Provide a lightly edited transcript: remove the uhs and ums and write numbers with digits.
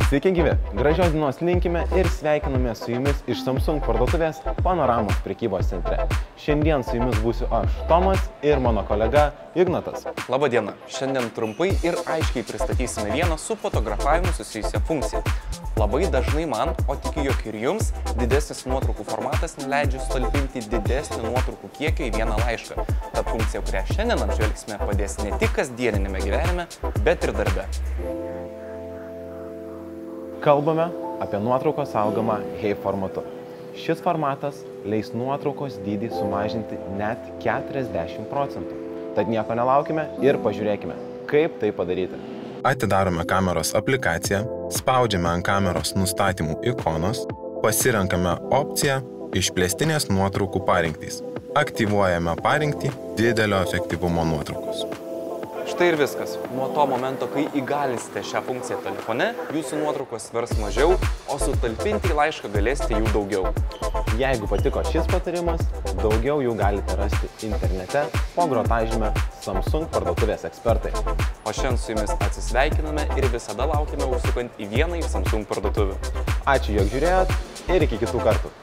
Sveiki gyvi, gražios dienos linkime ir sveikiname su jumis iš Samsung parduotuvės Panoramos prekybos centre. Šiandien su jumis būsiu aš, Tomas, ir mano kolega Ignatas. Labą dieną, šiandien trumpai ir aiškiai pristatysime vieną su fotografavimu susijusią funkciją. Labai dažnai man, o tikiu jog ir jums, didesnis nuotraukų formatas neleidžia sutalpinti didesnį nuotraukų kiekį į vieną laišką. Ta funkcija, kurią šiandien apžvelgsime, padės ne tik kasdieninėme gyvenime, bet ir darbe. Kalbame apie nuotraukos saugomą HEII formatu. Šis formatas leis nuotraukos dydį sumažinti net 40%. Tad nieko nelaukime ir pažiūrėkime, kaip tai padaryti. Atidarome kameros aplikaciją, spaudžiame ant kameros nustatymų ikonos, pasirenkame opciją Išplėstinės nuotraukų parinktys. Aktyvuojame parinktį Didelio efektyvumo nuotraukos. Štai ir viskas. Nuo to momento, kai įgalinsite šią funkciją telefone, jūsų nuotraukos svers mažiau, o sutalpinti į laišką galėsite jų daugiau. Jeigu patiko šis patarimas, daugiau jų galite rasti internete po grotažyme Samsung parduotuvės ekspertai. O šiandien su jumis atsisveikiname ir visada laukime užsukant į vieną iš Samsung parduotuvių. Ačiū, jog žiūrėjot ir iki kitų kartų.